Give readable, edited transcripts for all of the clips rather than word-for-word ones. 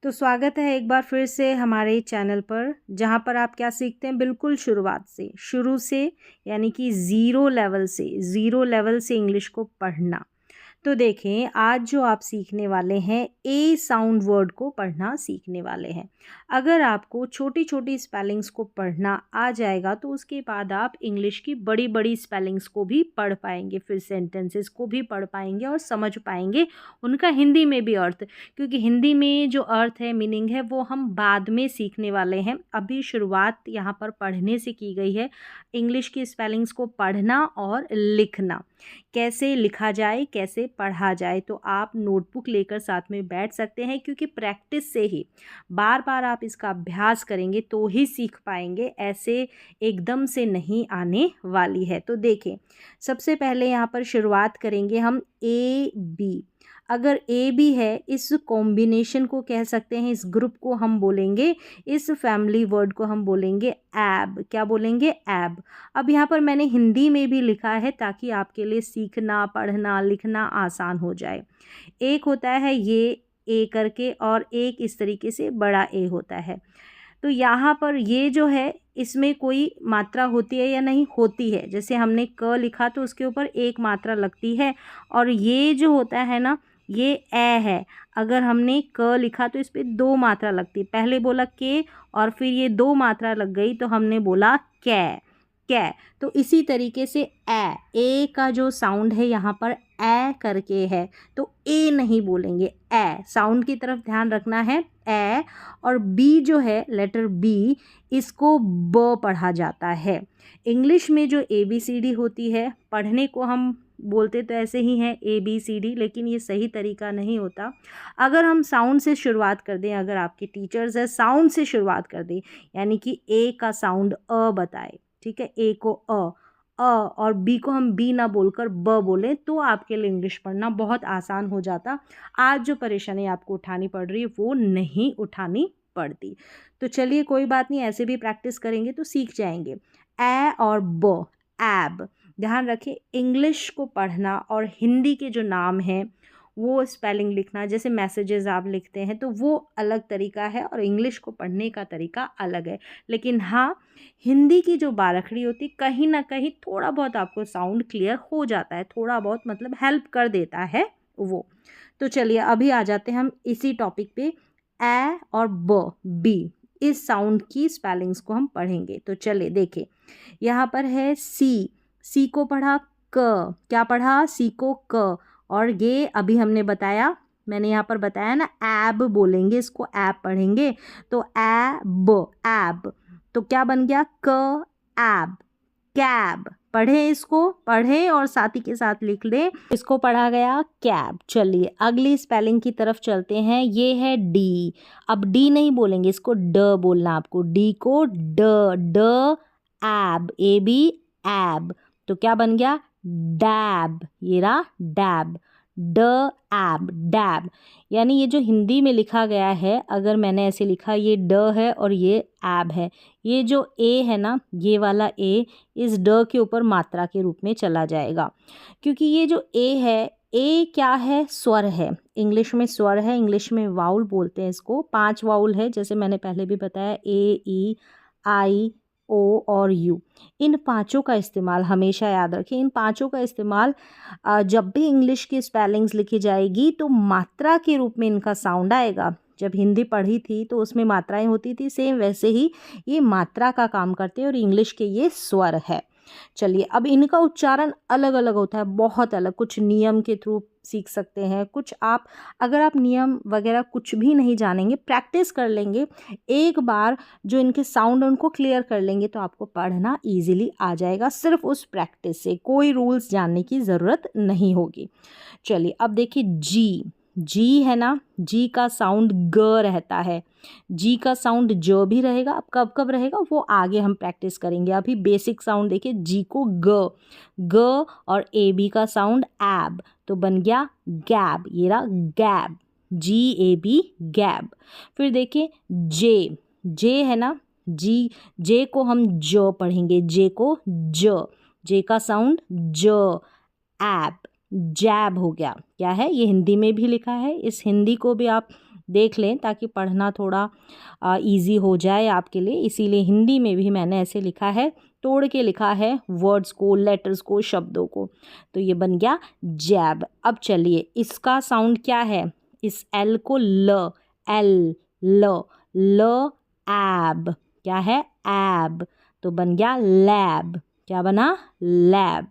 तो स्वागत है एक बार फिर से हमारे चैनल पर, जहाँ पर आप क्या सीखते हैं बिल्कुल शुरुआत से, शुरू से, यानी कि ज़ीरो लेवल से इंग्लिश को पढ़ना। तो देखें, आज जो आप सीखने वाले हैं ए साउंड वर्ड को पढ़ना सीखने वाले हैं। अगर आपको छोटी छोटी स्पेलिंग्स को पढ़ना आ जाएगा तो उसके बाद आप इंग्लिश की बड़ी बड़ी स्पेलिंग्स को भी पढ़ पाएंगे, फिर सेंटेंसेस को भी पढ़ पाएंगे और समझ पाएंगे उनका हिंदी में भी अर्थ। क्योंकि हिंदी में जो अर्थ है, मीनिंग है, वो हम बाद में सीखने वाले हैं। अभी शुरुआत यहाँ पर पढ़ने से की गई है, इंग्लिश की स्पेलिंग्स को पढ़ना और लिखना, कैसे लिखा जाए, कैसे पढ़ा जाए। तो आप नोटबुक लेकर साथ में बैठ सकते हैं, क्योंकि प्रैक्टिस से ही बार बार आप इसका अभ्यास करेंगे तो ही सीख पाएंगे, ऐसे एकदम से नहीं आने वाली है। तो देखें, सबसे पहले यहाँ पर शुरुआत करेंगे हम ए बी। अगर ए बी है, इस कॉम्बिनेशन को कह सकते हैं, इस ग्रुप को हम बोलेंगे, इस फैमिली वर्ड को हम बोलेंगे एब। क्या बोलेंगे? एब। अब यहाँ पर मैंने हिंदी में भी लिखा है ताकि आपके लिए सीखना, पढ़ना, लिखना आसान हो जाए। एक होता है ये ए करके, और एक इस तरीके से बड़ा ए होता है। तो यहाँ पर ये जो है, इसमें कोई मात्रा होती है या नहीं? होती है। जैसे हमने क लिखा तो उसके ऊपर एक मात्रा लगती है, और ये जो होता है ना, ये ए है। अगर हमने क लिखा तो इस पर दो मात्रा लगती है। पहले बोला के, और फिर ये दो मात्रा लग गई तो हमने बोला कै। कै। तो इसी तरीके से ए का जो साउंड है यहाँ पर ए करके है, तो ए नहीं बोलेंगे, ए साउंड की तरफ ध्यान रखना है। ए। और बी जो है, लेटर बी, इसको ब पढ़ा जाता है। इंग्लिश में जो ए बी सी डी होती है, पढ़ने को हम बोलते तो ऐसे ही हैं ए बी सी डी, लेकिन ये सही तरीका नहीं होता। अगर हम साउंड से शुरुआत कर दें, अगर आपके टीचर्स है साउंड से शुरुआत कर दें, यानी कि ए का साउंड अ बताए, ठीक है, ए को अ, और बी को हम बी ना बोलकर ब बोलें, तो आपके लिए इंग्लिश पढ़ना बहुत आसान हो जाता। आज जो परेशानी आपको उठानी पड़ रही है वो नहीं उठानी पड़ती। तो चलिए, कोई बात नहीं, ऐसे भी प्रैक्टिस करेंगे तो सीख जाएंगे। ए और ब, एब। ध्यान रखें, इंग्लिश को पढ़ना और हिंदी के जो नाम हैं वो स्पेलिंग लिखना, जैसे मैसेजेस आप लिखते हैं तो वो अलग तरीका है, और इंग्लिश को पढ़ने का तरीका अलग है। लेकिन हाँ, हिंदी की जो बारखड़ी होती, कहीं ना कहीं थोड़ा बहुत आपको साउंड क्लियर हो जाता है, थोड़ा बहुत मतलब हेल्प कर देता है वो। तो चलिए, अभी आ जाते हैं हम इसी टॉपिक पे। ए और ब, बी, इस साउंड की स्पेलिंग्स को हम पढ़ेंगे। तो चलिए देखें, यहाँ पर है सी। सी को पढ़ा क। क्या पढ़ा? सी को क। और ये अभी हमने बताया, मैंने यहाँ पर बताया ना, एब बोलेंगे, इसको एब पढ़ेंगे। तो एब, एब। तो क्या बन गया? क एब, कैब। पढ़े, इसको पढ़े और साथी के साथ लिख लें, इसको पढ़ा गया कैब। चलिए अगली स्पेलिंग की तरफ चलते हैं। ये है डी। अब डी नहीं बोलेंगे, इसको ड बोलना आपको। डी को ड, ड एब, ए बी, एब। तो क्या बन गया? डैब। ये रहा डैब, ड एब, डैब। यानी ये जो हिंदी में लिखा गया है, अगर मैंने ऐसे लिखा, ये ड है और ये एब है, ये जो ए है ना, ये वाला ए इस ड के ऊपर मात्रा के रूप में चला जाएगा। क्योंकि ये जो ए है, ए क्या है? स्वर है। इंग्लिश में स्वर है, इंग्लिश में वाउल बोलते हैं इसको। 5 वाउल है, जैसे मैंने पहले भी बताया, ए, ई, आई, ओ और यू। इन पांचों का इस्तेमाल हमेशा याद रखें। इन पांचों का इस्तेमाल जब भी इंग्लिश की स्पेलिंग्स लिखी जाएगी तो मात्रा के रूप में इनका साउंड आएगा। जब हिंदी पढ़ी थी तो उसमें मात्राएं होती थी, सेम वैसे ही ये मात्रा का काम करते हैं, और इंग्लिश के ये स्वर है। चलिए, अब इनका उच्चारण अलग अलग होता है, बहुत अलग। कुछ नियम के थ्रू सीख सकते हैं, कुछ आप, अगर आप नियम वगैरह कुछ भी नहीं जानेंगे, प्रैक्टिस कर लेंगे, एक बार जो इनके साउंड उनको क्लियर कर लेंगे, तो आपको पढ़ना इजीली आ जाएगा, सिर्फ उस प्रैक्टिस से। कोई रूल्स जानने की ज़रूरत नहीं होगी। चलिए अब देखिए, जी। जी है ना, जी का साउंड ग रहता है। जी का साउंड ज भी रहेगा। अब कब कब रहेगा वो आगे हम प्रैक्टिस करेंगे। अभी बेसिक साउंड देखिए, जी को ग, ग, और ए बी का साउंड एब, तो बन गया गैब। ये रहा गैब, जी ए बी, गैब। फिर देखिए जे। जे है ना, जी, जे को हम ज पढ़ेंगे, जे को ज, जे का साउंड ज, एब, जैब हो गया। क्या है? ये हिंदी में भी लिखा है, इस हिंदी को भी आप देख लें ताकि पढ़ना थोड़ा इजी हो जाए आपके लिए, इसीलिए हिंदी में भी मैंने ऐसे लिखा है, तोड़ के लिखा है वर्ड्स को, लेटर्स को, शब्दों को। तो ये बन गया जैब। अब चलिए इसका साउंड क्या है, इस एल को ल, एल, ल, ल, एब, क्या है एब, तो बन गया लैब, क्या बना लैब।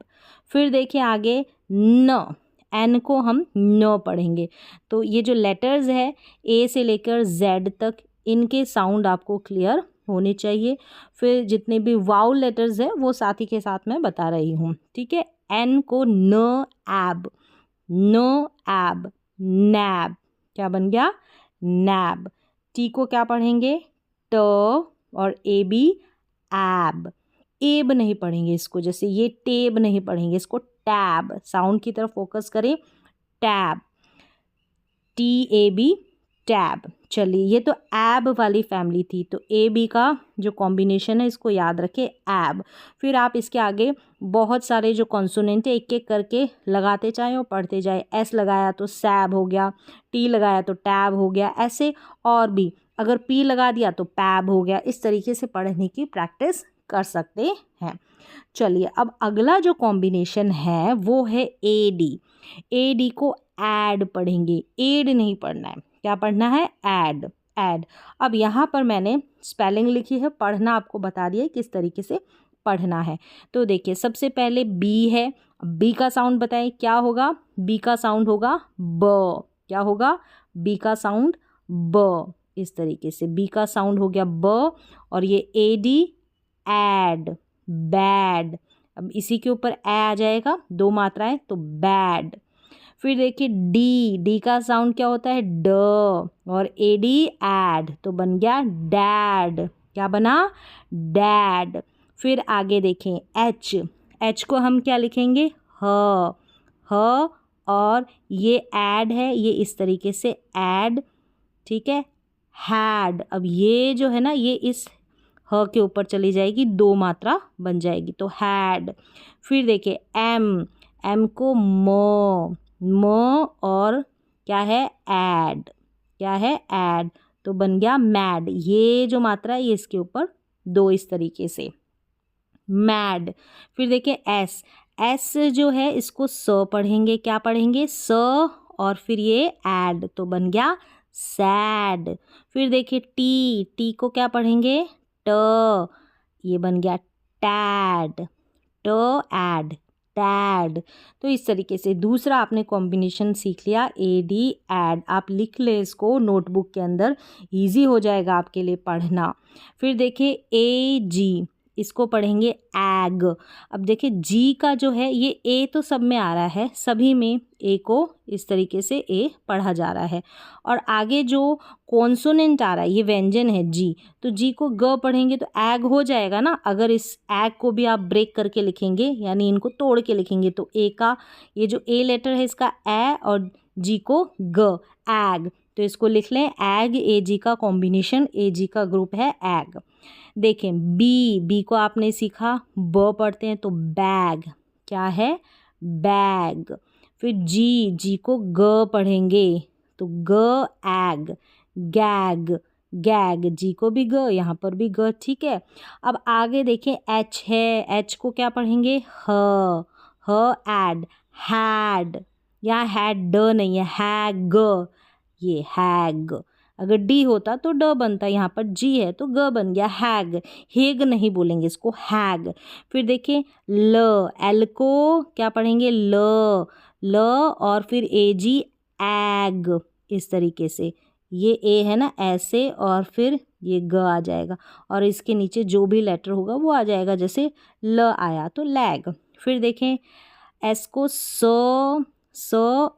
फिर देखिए आगे न, एन को हम न पढ़ेंगे। तो ये जो लेटर्स है ए से लेकर जेड तक, इनके साउंड आपको क्लियर होने चाहिए। फिर जितने भी वाउल लेटर्स है वो साथ ही के साथ मैं बता रही हूँ, ठीक है। एन को न एब, न एब, नैब, क्या बन गया नैब। टी को क्या पढ़ेंगे ट, और ए बी एब, एब नहीं पढ़ेंगे इसको, जैसे ये टेब नहीं पढ़ेंगे इसको, टैब, साउंड की तरफ फोकस करें, tab, T A B tab. चलिए ये तो एब वाली फैमिली थी, तो ए बी का जो कॉम्बिनेशन है इसको याद रखें एब। फिर आप इसके आगे बहुत सारे जो कॉन्सोनेंट है एक एक करके लगाते जाएं और पढ़ते जाएं। एस लगाया तो सैब हो गया, टी लगाया तो टैब हो गया, ऐसे और भी, अगर पी लगा दिया तो पैब हो गया। इस तरीके से पढ़ने की प्रैक्टिस कर सकते हैं। चलिए अब अगला जो कॉम्बिनेशन है वो है ए डी। ए डी को ऐड पढ़ेंगे, एड नहीं पढ़ना है, क्या पढ़ना है ऐड, ऐड। अब यहाँ पर मैंने स्पेलिंग लिखी है, पढ़ना आपको बता दिया किस तरीके से पढ़ना है। तो देखिए सबसे पहले बी है, बी का साउंड बताएं क्या होगा, बी का साउंड होगा ब, क्या होगा बी का साउंड ब, इस तरीके से बी का साउंड हो गया ब। और ये ए डी एड, बैड, अब इसी के ऊपर ए आ जाएगा, दो मात्राएं, तो बैड। फिर देखिए डी, डी का साउंड क्या होता है ड, और ए डी एड, तो बन गया डैड, क्या बना डैड। फिर आगे देखें एच, एच को हम क्या लिखेंगे ह, ह, और ये ऐड है, ये इस तरीके से ऐड, ठीक है, हैड। अब ये जो है ना ये इस ह के ऊपर चली जाएगी, दो मात्रा बन जाएगी, तो हैड। फिर देखिए एम, एम को म, म, और क्या है ऐड, क्या है ऐड, तो बन गया मैड। ये जो मात्रा है ये इसके ऊपर दो, इस तरीके से मैड। फिर देखिए एस, एस जो है इसको स पढ़ेंगे, क्या पढ़ेंगे स, और फिर ये ऐड, तो बन गया सैड। फिर देखिए टी, टी को क्या पढ़ेंगे ट, ये बन गया टैड, ट ऐड, टैड। तो इस तरीके से दूसरा आपने कॉम्बिनेशन सीख लिया ए डी ऐड। आप लिख ले इसको नोटबुक के अंदर, इजी हो जाएगा आपके लिए पढ़ना। फिर देखिए ए जी, इसको पढ़ेंगे एग। अब देखिए जी का जो है ये ए तो सब में आ रहा है, सभी में ए को इस तरीके से ए पढ़ा जा रहा है, और आगे जो कॉन्सोनेंट आ रहा है ये व्यंजन है जी, तो जी को ग पढ़ेंगे तो एग हो जाएगा ना। अगर इस एग को भी आप ब्रेक करके लिखेंगे, यानी इनको तोड़ के लिखेंगे, तो ए का ये जो ए लेटर है इसका ए, और जी को ग, एग। तो इसको लिख लें एग, ए जी का कॉम्बिनेशन, ए जी का ग्रुप है एग। देखें बी, बी को आपने सीखा ब पढ़ते हैं तो बैग, क्या है बैग। फिर जी, जी को ग पढ़ेंगे तो ग एग, गैग, गैग, जी को भी ग, यहाँ पर भी ग, ठीक है। अब आगे देखें एच है, एच को क्या पढ़ेंगे ह एड, हैड, यहाँ हैड ड नहीं है, हैग, ये हैग। अगर डी होता तो ड बनता, यहाँ पर जी है तो ग बन गया हैग, हेग नहीं बोलेंगे इसको हैग। फिर देखिए ल, एल को क्या पढ़ेंगे ल, ल, और फिर ए जी एग, इस तरीके से, ये ए है ना ऐसे, और फिर ये ग आ जाएगा, और इसके नीचे जो भी लेटर होगा वो आ जाएगा, जैसे ल आया तो लैग। फिर देखें एस को स,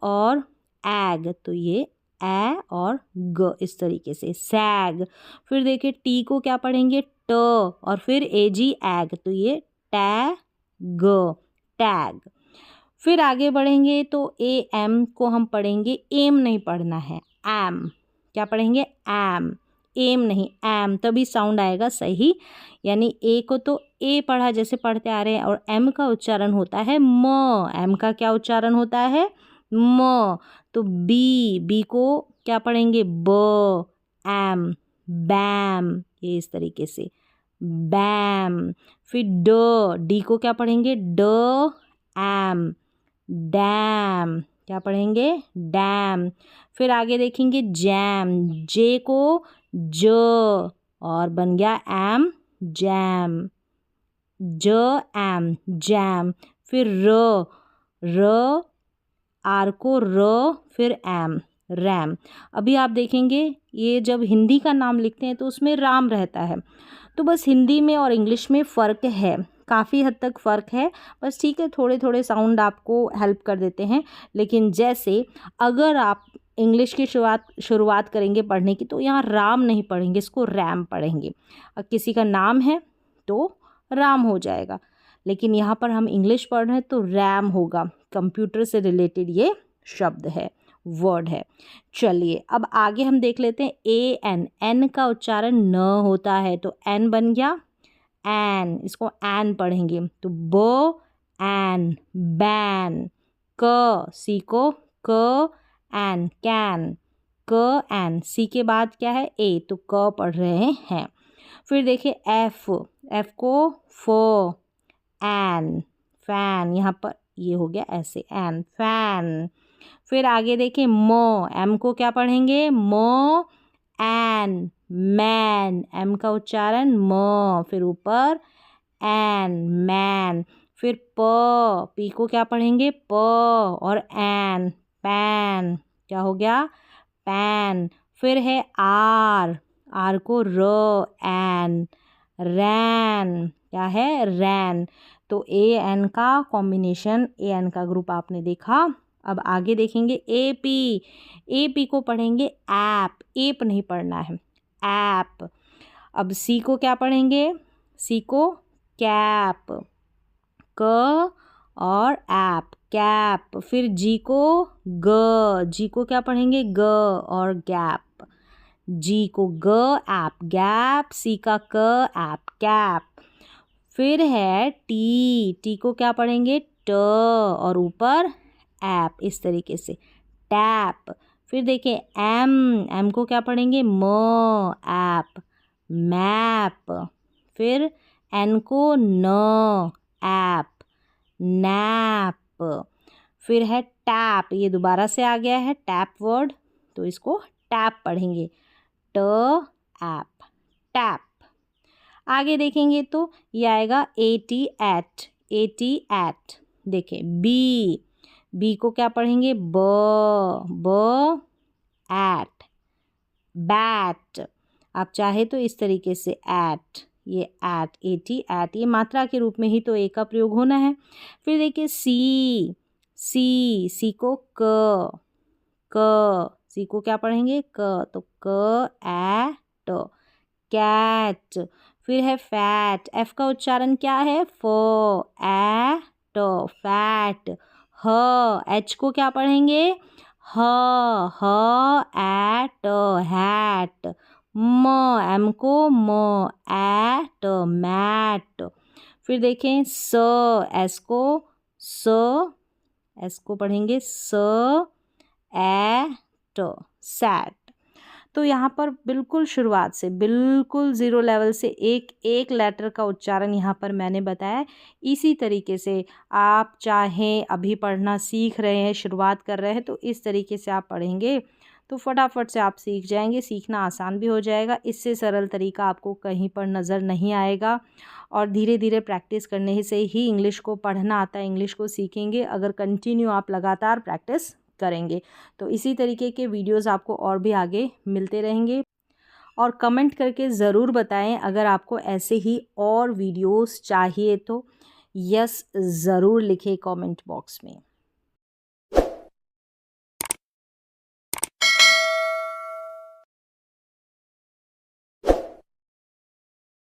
और एग, तो ये ए और ग, इस तरीके से सैग। फिर देखिए टी को क्या पढ़ेंगे ट, और फिर ए जी एग, तो ये टैग, टैग। फिर आगे बढ़ेंगे तो ए एम को हम पढ़ेंगे, एम नहीं पढ़ना है एम, क्या पढ़ेंगे एम, एम नहीं एम, तभी साउंड आएगा सही। यानी ए को तो ए पढ़ा जैसे पढ़ते आ रहे हैं, और एम का उच्चारण होता है म, एम का क्या उच्चारण होता है म। तो बी, बी को क्या पढ़ेंगे, ब एम, बैम, ये इस तरीके से बैम। फिर डी को क्या पढ़ेंगे, ड एम, डैम, क्या पढ़ेंगे, डैम। फिर आगे देखेंगे जैम, जे को ज और बन गया एम, जैम, ज एम, जैम। फिर र आर को र, फिर एम, रैम। अभी आप देखेंगे ये जब हिंदी का नाम लिखते हैं तो उसमें राम रहता है, तो बस हिंदी में और इंग्लिश में फ़र्क है, काफ़ी हद तक फ़र्क है, बस ठीक है, थोड़े थोड़े साउंड आपको हेल्प कर देते हैं। लेकिन जैसे अगर आप इंग्लिश की शुरुआत करेंगे पढ़ने की, तो यहाँ राम नहीं पढ़ेंगे, इसको रैम पढ़ेंगे। अब किसी का नाम है तो राम हो जाएगा, लेकिन यहाँ पर हम इंग्लिश पढ़ रहे हैं तो रैम होगा। कंप्यूटर से रिलेटेड ये शब्द है, वर्ड है। चलिए अब आगे हम देख लेते हैं ए एन, एन का उच्चारण न होता है तो एन बन गया एन, इसको एन पढ़ेंगे तो ब एन, बैन। क सी को क एन, कैन, क एन। सी के बाद क्या है, ए, तो क पढ़ रहे हैं। फिर देखिए एफ, एफ को फ एन, फैन, यहाँ पर ये हो गया ऐसे एन, फैन। फिर आगे देखें मो, एम को क्या पढ़ेंगे, मो एन, मैन, एम का उच्चारण म, फिर ऊपर एन, मैन। फिर पी को क्या पढ़ेंगे, प और एन, पैन, क्या हो गया, पैन। फिर है आर को र, एन, रैन, क्या है, रैन। तो ए एन का कॉम्बिनेशन, ए एन का ग्रुप आपने देखा। अब आगे देखेंगे ए पी को पढ़ेंगे ऐप, एप नहीं पढ़ना है, ऐप। अब सी को क्या पढ़ेंगे, सी को कैप, क और ऐप, कैप। फिर जी को जी को क्या पढ़ेंगे, ग और गैप, जी को ग ऐप, गैप। सी का क ऐप, कैप। फिर है टी को क्या पढ़ेंगे, ट और ऊपर ऐप, इस तरीके से टैप। फिर देखिए एम को क्या पढ़ेंगे, म ऐप, मैप। फिर एन को न ऐप, नैप। फिर है टैप, ये दोबारा से आ गया है टैप वर्ड, तो इसको टैप पढ़ेंगे, ट ऐप, टैप। आगे देखेंगे तो ये आएगा एटी एट। देखिए बी को क्या पढ़ेंगे, ब एट, बैट। आप चाहे तो इस तरीके से एट, ये एट, एट, ये मात्रा के रूप में ही तो ए का प्रयोग होना है। फिर देखिए सी को सी को क्या पढ़ेंगे, क, तो क एट, कैट। फिर है फैट, एफ का उच्चारण क्या है, फ एट, फैट। एच को क्या पढ़ेंगे, ह एट, हैट। एम को म एट, मैट। फिर देखें एस को पढ़ेंगे एट, सैट। तो यहाँ पर बिल्कुल शुरुआत से, बिल्कुल ज़ीरो लेवल से एक एक लेटर का उच्चारण यहाँ पर मैंने बताया। इसी तरीके से आप चाहें अभी पढ़ना सीख रहे हैं, शुरुआत कर रहे हैं, तो इस तरीके से आप पढ़ेंगे तो फटाफट से आप सीख जाएंगे, सीखना आसान भी हो जाएगा। इससे सरल तरीका आपको कहीं पर नज़र नहीं आएगा, और धीरे धीरे प्रैक्टिस करने से ही इंग्लिश को पढ़ना आता है, इंग्लिश को सीखेंगे अगर कंटिन्यू आप लगातार प्रैक्टिस करेंगे। तो इसी तरीके के वीडियोस आपको और भी आगे मिलते रहेंगे, और कमेंट करके ज़रूर बताएं अगर आपको ऐसे ही और वीडियोस चाहिए तो यस ज़रूर लिखें कमेंट बॉक्स में।